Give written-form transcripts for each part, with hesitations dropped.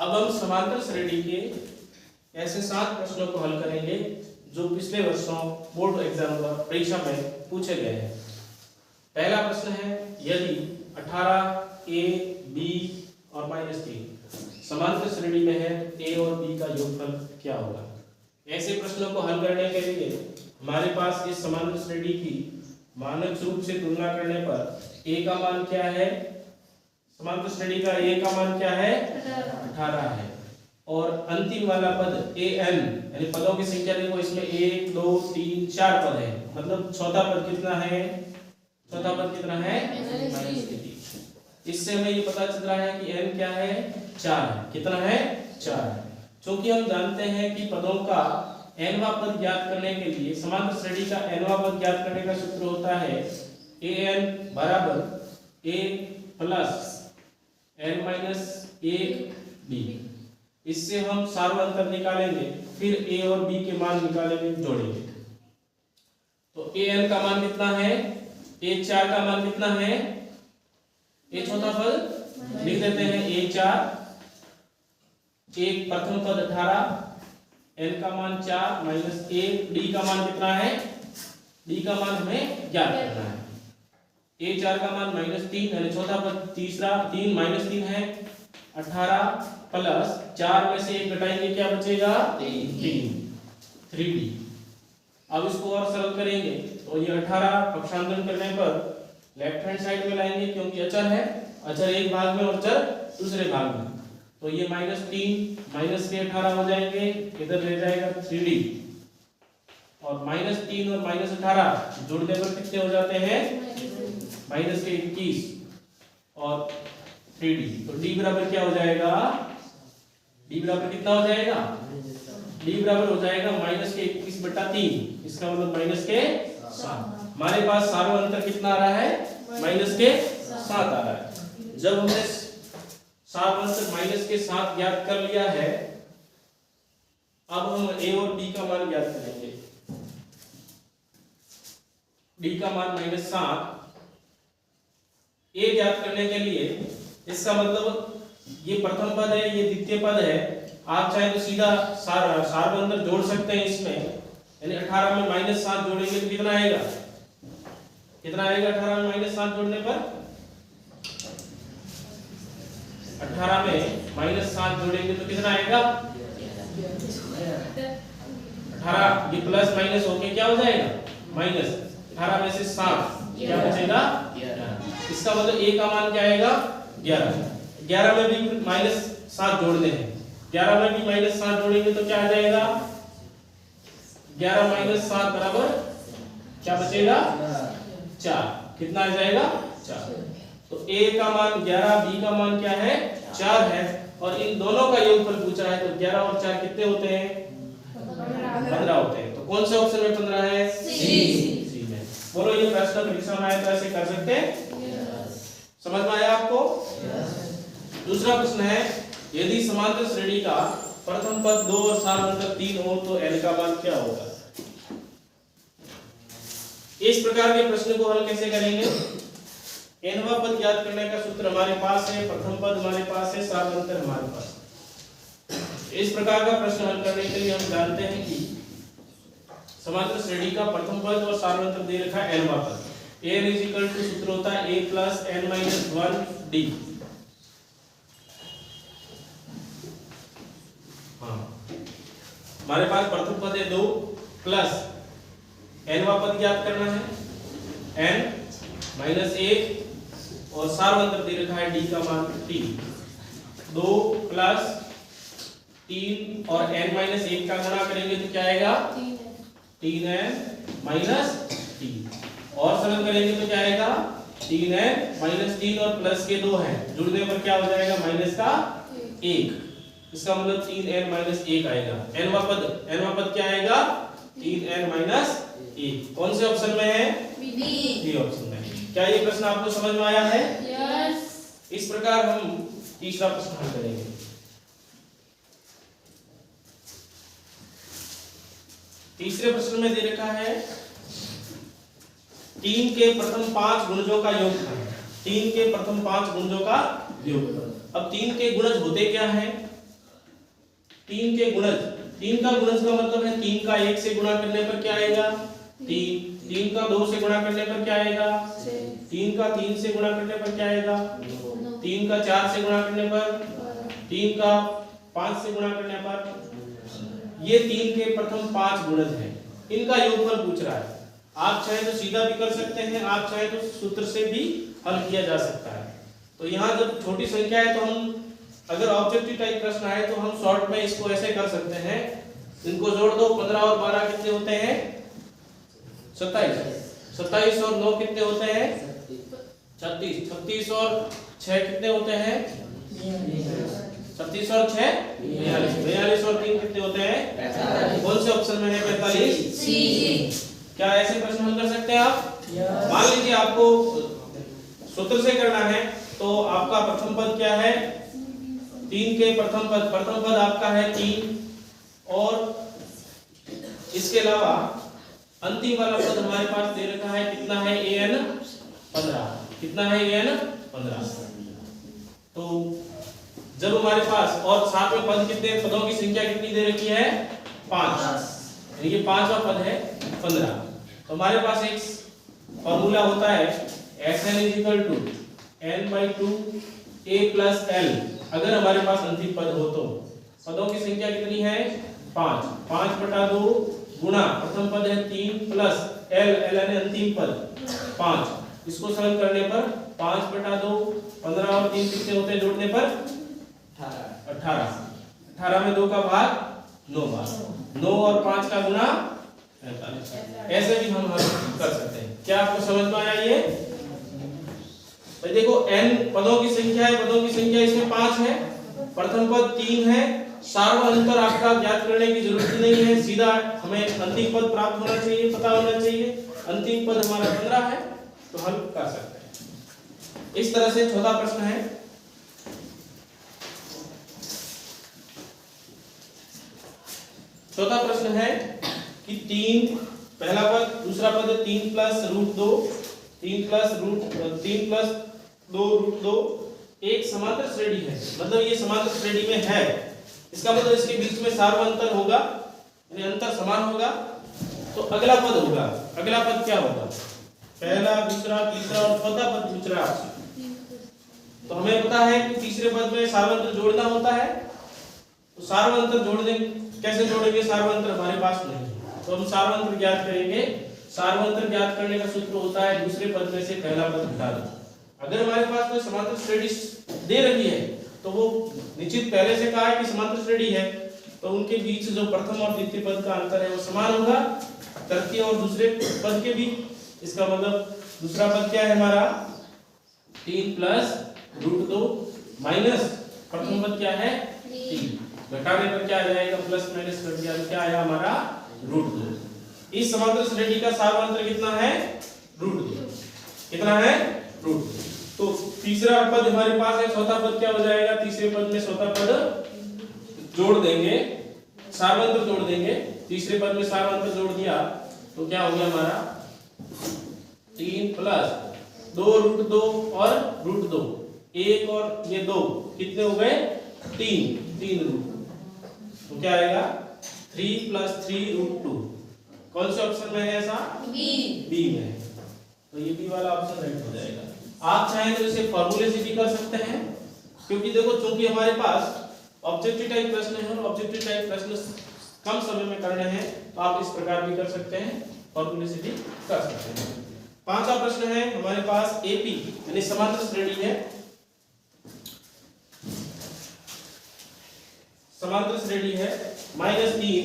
अब हम समांतर श्रेणी के ऐसे 7 प्रश्नों को हल करेंगे जो पिछले वर्षों बोर्ड एग्जाम परीक्षा में पूछे गए हैं। पहला प्रश्न है, यदि 18 a b और -3 समांतर श्रेणी में है, a और b का योगफल क्या होगा। ऐसे प्रश्नों को हल करने के लिए हमारे पास इस समांतर श्रेणी की मानक रूप से तुलना करने पर a का मान क्या है, समांतर श्रेणी का a का मान क्या है 18 है, और अंतिम वाला पद an यानी पदों की संख्या देखो, इसमें 1 2 3 4 पद है, मतलब चौथा पद कितना है, चौथा पद कितना है -3। इससे हमें ये पता चल रहा है कि n क्या है 4 है, कितना है 4 है। क्योंकि हम जानते हैं कि पदों का nवां पद ज्ञात करने के लिए समांतर श्रेणी का nवां पद ज्ञात करने का सूत्र होता है an बराबर a plus n minus 1b। इससे हम सार्वअंतर निकालेंगे, फिर a और b के मान निकालेंगे, जोड़ेंगे। तो an का मान कितना है, a4 का मान कितना है, a चौथा पद लिख देते हैं a4, एक प्रथम पद 18, n का मान 4 माइनस 1, d का मान कितना है, d का मान हमें ज्ञात करना है। a4 का मान -3 यानी चौथा पद तीसरा 3 -3 है, 18 प्लस 4 में से 1 घटाएंगे क्या बचेगा 3d। अब इसको और सरल करेंगे तो ये 18 पक्षांतरण करने पर लेफ्ट हैंड साइड में लाएंगे, क्योंकि अचर है, अचर एक भाग में और चर दूसरे भाग में, तो ये -3 माइनस के 18 हो जाएंगे, इधर रह जाएगा 3d, और -3 और -18 जोड़ने पर कितने हो जाते हैं -21 और 3d। तो d बराबर क्या हो जाएगा, d बराबर कितना हो जाएगा, d बराबर हो जाएगा -21/3, इसका मतलब -7। हमारे पास सार्वअंतर कितना आ रहा है -7 आ रहा है। जब हमने सार्वअंतर -7 ज्ञात कर लिया है, अब हम a और b का मान ज्ञात करेंगे। d का मान -7, a ज्ञात करने के लिए इसका मतलब ये प्रथम पद है, ये द्वितीय पद है, आप चाहे तो सीधा सार्वअंतर जोड़ सकते हैं इसमें, यानी 18 में -7 जोड़ेंगे तो कितना आएगा, कितना आएगा 18 में -7 जोड़ने पर, 18 में -7 जोड़ेंगे तो कितना आएगा 18, ये प्लस माइनस होके क्या हो जाएगा माइनस, 18 में से 7 क्या बचेगा 11। इसका मतलब a का मान क्या आएगा 11। 11 में भी -7 जोड़ने हैं, 11 में भी -7 जोड़ेंगे तो क्या आ जाएगा 11 - 7 बराबर क्या बचेगा 4, कितना आ जाएगा 4। तो a का मान 11, b का मान क्या है 4 है, और इन दोनों का योगफल पूछा है, तो 11 और 4 कितने होते हैं 15 होते हैं। तो कौन से ऑप्शन में 15 है, सी में। बोलो, ये प्रश्न परीक्षा में आया तो ऐसे कर सकते हैं, समझ में आया आपको। दूसरा प्रश्न है, यदि समांतर श्रेणी का प्रथम पद 2 और सार्वअंतर 3 हो तो n का मान क्या होगा। इस प्रकार के प्रश्न को हल कैसे करेंगे, nवां पद ज्ञात करने का सूत्र हमारे पास है, प्रथम पद हमारे पास है, सार्वअंतर हमारे पास। इस प्रकार का प्रश्न हल करने के लिए हम जानते हैं कि समांतर श्रेणी का प्रथम पद और सार्वअंतर दे रखा है nवां पद, n सूत्र होता है a plus n minus 1d। हाँ, हमारे पास प्रथम पद है 2 प्लस nवां पद ज्ञात करना है n माइनस 1, और सार्वअंतर दे रखा है d का मान 3। 2 प्लस 3 और n माइनस 1 का गुणा करेंगे तो क्या आएगा 3n माइनस 3, और सरल करेंगे तो क्या आएगा 3n माइनस 3 और प्लस के 2 हैं, जुड़ने पर क्या हो जाएगा माइनस का 1, इसका मतलब 3n माइनस 1 आएगा। nवां पद क्या आएगा 3n माइनस 1। कौन से ऑप्शन में है, बी ऑप्शन में। क्या ये प्रश्न आपको समझ में आया है, यस। इस प्रकार हम तीसरा प्रश्न हल करेंगे। तीसरे प्रश्न में दे रखा है 3 के प्रथम 5 गुणजों का योगफल, 3 के प्रथम 5 गुणजों का योगफल। अब 3 के गुणज होते क्या हैं, 3 के गुणज, 3 का गुणज का मतलब है 3 का 1 से गुणा करने पर क्या आएगा 3, 3 का 2 से गुणा करने पर क्या आएगा 3 का 3 से गुणा करने पर क्या आएगा 3 का 4 से गुणा करने पर, 3 का 5 से गुणा करने पर। ये 3 के प्रथम 5 गुणज हैं, इनका योगफल पूछ रहा है। आप चाहे तो सीधा भी कर सकते हैं, आप चाहे तो सूत्र से भी हल किया जा सकता है। तो यहाँ जब छोटी संख्या है तो हम अगर ऑब्जेक्टिव टाइप प्रश्न आए तो हम शॉर्ट में इसको ऐसे कर सकते हैं, इनको जोड़ दो, 15 और 12 कितने होते हैं 27, 27 और 9 कितने होते हैं 36, 36 और 6 कितने होते हैं 36 और 6 42, 42 और 3 कितने होते हैं, कौन से ऑप्शन में है 45? क्या ऐसे प्रश्न हल कर सकते हैं आप? मान लीजिए आपको सूत्र से करना है तो आपका प्रथम पद क्या है 3 के प्रथम पद आपका है 3 और इसके अलावा अंतिम वाला पद हमारे पास दे रखा है कितना है an 15, कितना है an 15। तो जब हमारे पास और साथ में पद कितने, पदों की संख्या कितनी दे रखी है 5, ये 5वां पद है 15। तो हमारे पास एक फॉर्मूला होता है Sn = n/2 a + l। अगर हमारे पास अंतिम पद हो तो पदों की संख्या कितनी है 5, 5/2 गुणा प्रथम पद है 3 प्लस l, l है अंतिम पद 5, इसको सरल करने पर 5/2, 15 और 3 कितने होते हैं जोड़ने पर 18, 18 में 2 का भाग 9 बार, 9 और 5 का गुणा 45। ऐसे भी हम हल कर सकते हैं। क्या आपको समझ में आया ये? तो देखो n पदों की संख्या है, पदों की संख्या इसमें 5 है, प्रथम पद 3 है, सार्वअंतर आपका ज्ञात करने की जरूरत नहीं है, सीधा हमें अंतिम पद प्राप्त होना चाहिए, पता होना चाहिए। अंतिम पद हमारा 15 है तो हल कर सकते हैं। इस तरह से चौथा प्रश्न है, चौथा प्रश्न है कि 3 पहला पद, दूसरा पद 3 + √2, 3 + 2√2 एक समांतर श्रेणी है, मतलब ये समांतर श्रेणी में है, इसका मतलब इसके बीच में सार्वअंतर होगा, यानी अंतर समान होगा। तो अगला पद होगा, अगला पद क्या होगा, पहला, दूसरा, तीसरा और चौथा पद पूछ रहा है आपसे। तो हमें पता है कि तीसरे पद में सार्वअंतर जोड़ना होता है, तो सार्वअंतर जोड़ने कैसे जोड़ेंगे, सार्वअंतर हमारे पास नहीं है तो हम सार्वअंतर ज्ञात करेंगे। सार्वअंतर ज्ञात करने का सूत्र होता है दूसरे पद में से पहला पद घटा दो। अगर हमारे पास कोई समांतर श्रेणी दे रखी है तो वो निश्चित पहले से कहा है कि समांतर श्रेणी है, तो उनके बीच जो प्रथम और द्वितीय पद का अंतर है वो समान होगा, तृतीय और दूसरे पद के भी। इसका मतलब दूसरा पद क्या है हमारा 3 + √2 माइनस प्रथम पद क्या है 3, घटाने पर क्या आ जाएगा प्लस माइनस कर दिया, क्या आया हमारा √2। इस समांतर श्रेणी का सार्वअंतर कितना है √2, कितना है √2। तो तीसरा पद हमारे पास है, चौथा पद क्या हो जाएगा, तीसरे पद में चौथा पद जोड़ देंगे, सार्वअंतर जोड़ देंगे, तीसरे पद में सार्वअंतर जोड़ दिया तो क्या हो गया हमारा 3 + 2√2 और √2, 1 और ये 2 कितने हो गए 3 √2, तो क्या आएगा 3 + 3√2। कौन से ऑप्शन में है ऐसा, बी में है, तो ये बी वाला ऑप्शन राइट हो जाएगा। आप चाहें तो इसे फॉर्मूले से भी कर सकते हैं, क्योंकि देखो चूंकि हमारे पास ऑब्जेक्टिव टाइप प्रश्न है और ऑब्जेक्टिव टाइप प्रश्न कम समय में करने हैं तो आप इस प्रकार भी कर सकते हैं, फॉर्मूले से भी कर सकते हैं। पांचवा प्रश्न है हमारे पास एपी यानी समांतर श्रेणी है, समांतर श्रेणी है -3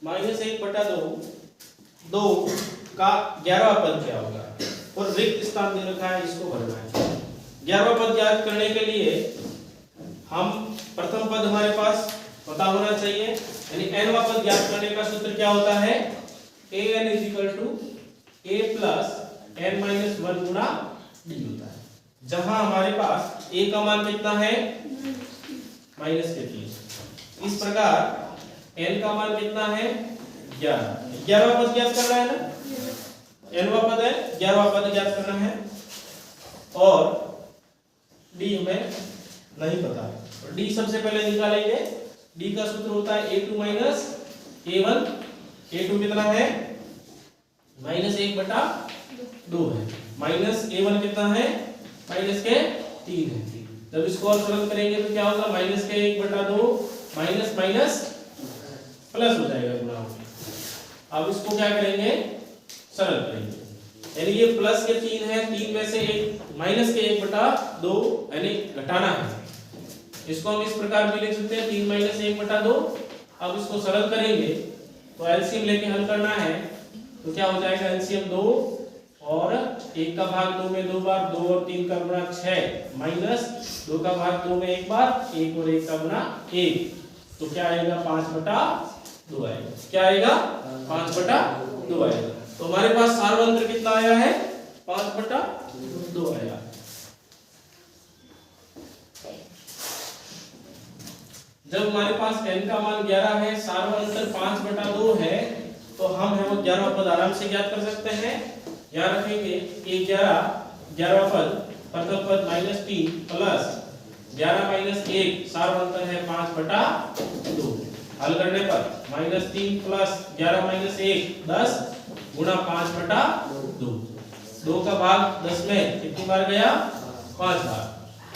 -1/2 2 का 11वां पद क्या होगा, और रिक्त स्थान दे रखा है, इसको भरना है। 11वां पद ज्ञात करने के लिए हम प्रथम पद हमारे पास पता होना चाहिए, यानी nवां पद ज्ञात करने का सूत्र क्या होता है an = a + n-1 गुणा d होता है, जहां हमारे पास a का मान कितना है -3। इस प्रकार n का मान कितना है 11, 11वां पद ज्ञात करना है ना, nवां पद है 11वां पद ज्ञात करना है, और d हमें नहीं पता है, और d सबसे पहले निकालेंगे डी का सूत्र होता है a2 माइनस a1। a2 कितना है -1/2 है, माइनस a1 कितना है -3 है। जब इसको और सरल करेंगे तो क्या होगा -1/2 माइनस माइनस प्लस हो जाएगा गुणा होकर। अब इसको क्या करेंगे सरल करेंगे, यानी ये प्लस के 3 है, 3 में से एक माइनस के 1/2 यानी घटाना है। इसको हम इस प्रकार भी लिख सकते हैं 3 - 1/2। अब इसको सरल करेंगे तो एलसीएम लेके हल करना है, तो क्या हो जाएगा एलसीएम 2 और 1 का भाग 2 में 2 बार, 2 और 3 का गुणा 6 माइनस 2 का भाग 2 में 1 बार, 1 और 1 का गुणा 1, तो क्या आएगा 5/2 आएगा। क्या आएगा 5/2 आएगा। तो हमारे पास सार्वंत्र कितना आया है 5/2 आया। जब हमारे पास n का मान 11 है, सार्वंत्र 5/2 है, तो हम है वो 11वां पद आराम से ज्ञात कर सकते हैं। याद रखेंगे 11वां पद प्रथम पद -3 प्लस 11 - 1 सार्वंत्र है 5/2। हल करने पर -3 प्लस 11 - 1 10 गुणा 5/2। 2 का भाग 10 में कितनी बार गया 5 बार।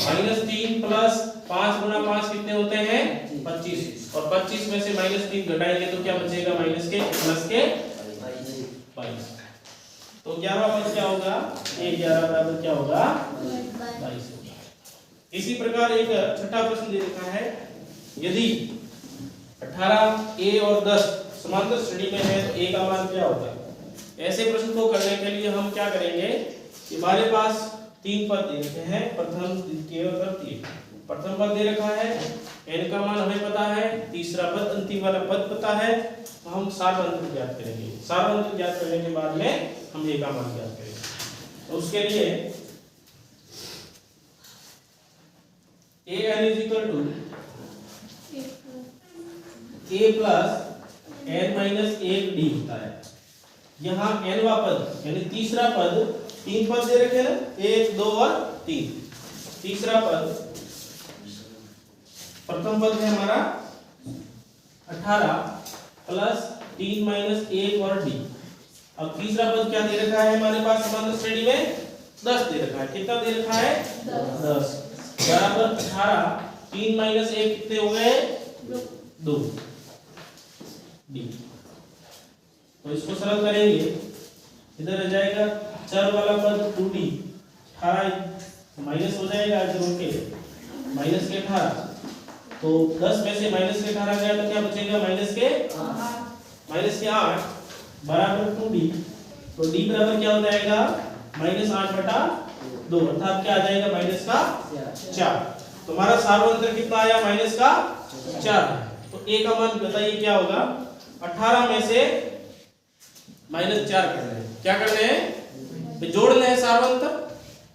-3 प्लस 5 गुणा 5 कितने होते हैं 25, और 25 में से -3 घटाएंगे तो क्या बचेगा प्लस के 22। तो 11वां पद क्या होगा 11 बराबर क्या होगा 22 होगा। इसी प्रकार एक छठा प्रश्न दे रखा है, यदि 18 a और 10 समांतर श्रेणी में है तो a का मान क्या होगा। ऐसे प्रश्न को करने के लिए हम क्या करेंगे कि हमारे पास 3 पद दे रखे हैं, प्रथम द्वितीय और तृतीय। प्रथम पद दे रखा है, n का मान हमें पता है, तीसरा पद अंतिम वाला पद पता है, तो हम सार्वंत्र ज्ञात करेंगे। सार्वंत्र ज्ञात करने के बाद में हम a का मान ज्ञात करेंगे। तो उसके लिए an a plus n minus 1 d होता है। यहाँ nवां पद यानी तीसरा पद, 3 पद दे रखे हैं 1 2 और 3। तीसरा पद प्रथम पद है हमारा 18 प्लस 3 माइनस 1 और d। अब तीसरा पद क्या दे रखा है हमारे पास समांतर श्रेणी में 10 दे रखा है। कितना दे रखा है 10 बराबर 18 3 माइनस 1 कितने हो गए 2 d। तो इसको सरल करेंगे, इधर आ जाएगा चर वाला पद 2d, 18 माइनस हो जाएगा जोड़ के माइनस के 18, तो 10 में से माइनस के 18 गया तो क्या बचेगा माइनस के 8 बराबर 2d। तो d बराबर क्या हो जाएगा -8/2, अर्थात क्या आ जाएगा माइनस का 4। तो हमारा सार्वंत्र कितना आया माइनस का 4। तो a का मान बताइए क्या होगा। 18 में से -4 करना है, क्या करना है जोड़ना है सार्वंत्र।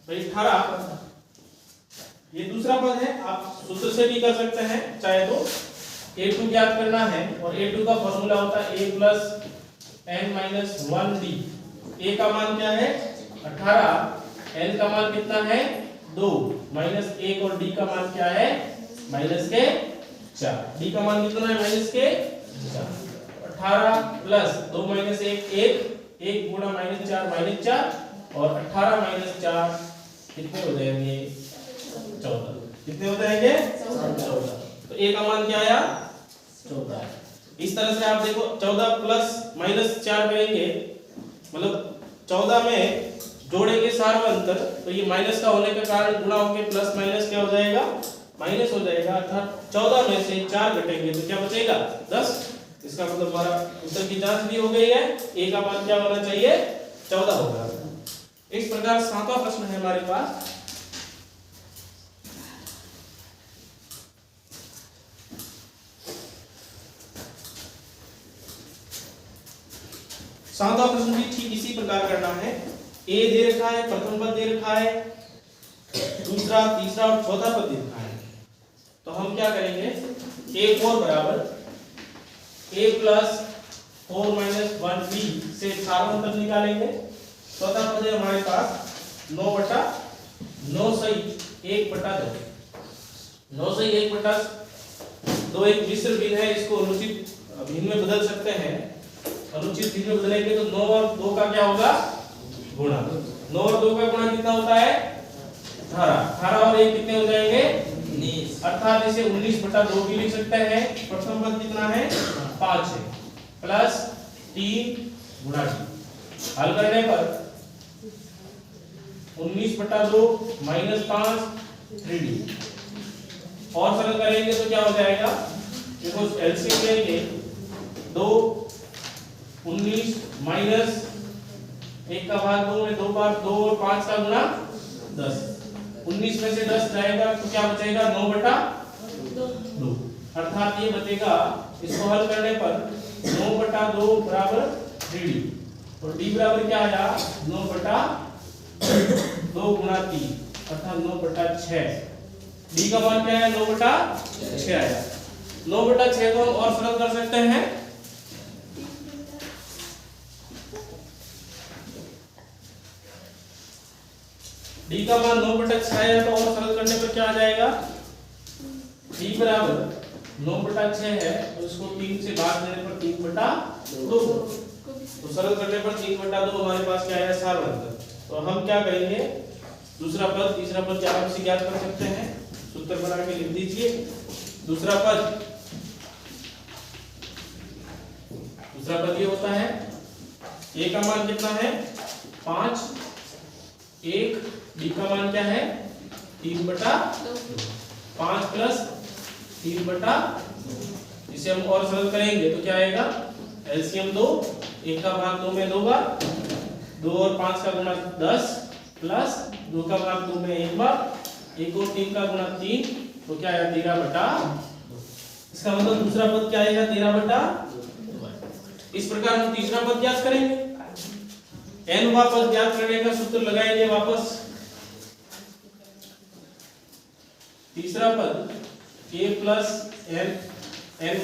भाई 18 ये दूसरा पद है, आप सूत्र से भी कर सकते हैं चाहे तो। a2 ज्ञात करना है और a2 का फॉर्मूला होता है a plus n - 1d। a का मान क्या है 18, n का मान कितना है 2 माइनस 1 और d का मान क्या है -4। d का मान कितना है -4। 18 प्लस 2 माइनस 1 गुणा -4 और 18 - 4 कितने हो जाएंगे 14। कितने हो जाएंगे 14। तो a का मान क्या आया 14। इस तरह से आप देखो 14 प्लस -4 करेंगे, मतलब 14 में जोड़ेंगे सार्वंत्र, तो ये माइनस का होने के कारण गुणा होकर प्लस माइनस क्या हो जाएगा माइनस हो जाएगा, अर्थात 14 में से 4 घटेंगे तो क्या बचेगा 10। इसका मतलब हमारा उत्तर की जांच भी हो गई है, a का मान क्या होना चाहिए 14 होगा। इस प्रकार 7वां प्रश्न है हमारे पास। सातवां प्रश्न भी ठीक इसी प्रकार करना है। a दे रखा है, प्रथम पद दे रखा है, दूसरा तीसरा और चौथा पद दे रखा है। तो हम क्या करेंगे a4 बराबर a प्लस 4 माइनस 1b से सार्वंत्र निकालेंगे। चौथा पद है हमारे पास 9/9 सही 1/2। 9 सही 1/2 दो एक मिश्र भिन्न है, इसको अनुचित भिन्न में बदल सकते हैं। अनुचित भिन्न में बदलेंगे तो 9 और 2 का क्या होगा गुणा। 9 और 2 का गुणा कितना होता है 18। 18 और 1 कितने हो जाएंगे 19। अर्थात इसे 19/2 भी लिख सकते हैं। प्रथम पद कितना है 5 है प्लस 3 गुणा d। हल करने पर 19/2 माइनस 5 3d। और सरल करेंगे तो क्या हो जाएगा, देखो एलसीएम लेंगे 2 19 माइनस 1 का भाग 2 में 2 बार 2 और 5 का गुणा 10। 19 में से 10 जाएगा तो क्या बचेगा 9/2। अर्थात ये बचेगा, इसको हल करने पर 9/2 बराबर 3d। और d बराबर क्या आया 9/2 गुणा 3 अर्थात 9/6। d का मान क्या है 9/6 आया। 9/6 को हम और सरल कर सकते हैं। d का मान 9/6 आया तो और सरल करने पर क्या आ जाएगा, d बराबर 9/6 है तो इसको 3 से भाग देने पर 3/2। तो सरल करने पर 3/2 हमारे पास क्या आया सार्वधातुक। तो हम क्या करेंगे, दूसरा पद तीसरा पद आराम से ज्ञात कर सकते हैं। सूत्र बना के लिख दीजिए। दूसरा पद ये होता है a का मान कितना है 5 1, d का मान क्या है 3/2 5 प्लस 3/2। इसे हम और सरल करेंगे तो क्या आएगा एलसीएम 2 1 का भाग 2 में 2 बार 2 और 5 का गुणा 10 प्लस 2 का भाग 2 में 1 बार 1 और 3 का गुणा 3 तो क्या आया 13/2। इसका मतलब दूसरा पद क्या आएगा 13/2। इस प्रकार हम तीसरा पद ज्ञात करेंगे। n वां पद ज्ञात करने का सूत्र लगाएंगे वापस। तीसरा पद a plus n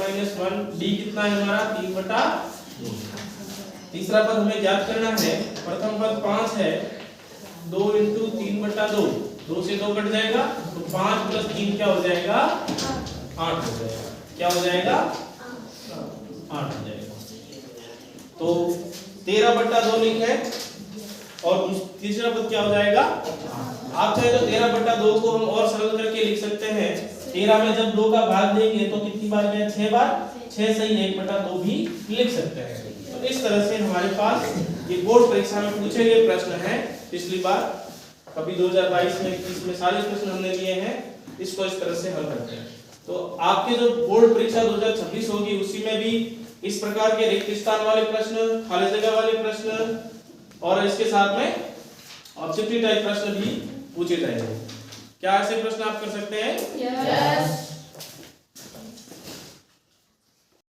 minus 1 d कितना है हमारा 3/2। तीसरा पद हमें ज्ञात करना है। प्रथम पद 5 है 2 × 3/2 2 से 2 कट जाएगा तो 5 प्लस 3 क्या हो जाएगा 8 हो जाएगा। क्या हो जाएगा 8 हो जाएगा। तो 13/2 लिखे और तीसरा पद क्या हो जाएगा आप चाहे तो 13/2 को हम और सरल करके लिख सकते हैं। 13 में जब 2 का भाग देंगे तो कितनी बार गया 6 बार 6 सही 1/2 भी लिख सकते हैं। तो इस तरह से हमारे पास ये बोर्ड परीक्षा में पूछे गए प्रश्न हैं। पिछली बार कभी 2022 में 21 में सारे प्रश्न हमने लिए हैं। इसको इस तरह से हल करते हैं। तो आपके जो बोर्ड परीक्षा 2026 होगी उसी में भी इस प्रकार के रिक्त स्थान वाले प्रश्न खाली जगह वाले प्रश्न और इसके साथ में ऑब्जेक्टिव टाइप प्रश्न भी पूछे जाएंगे। क्या ऐसे प्रश्न आप कर सकते हैं? यस।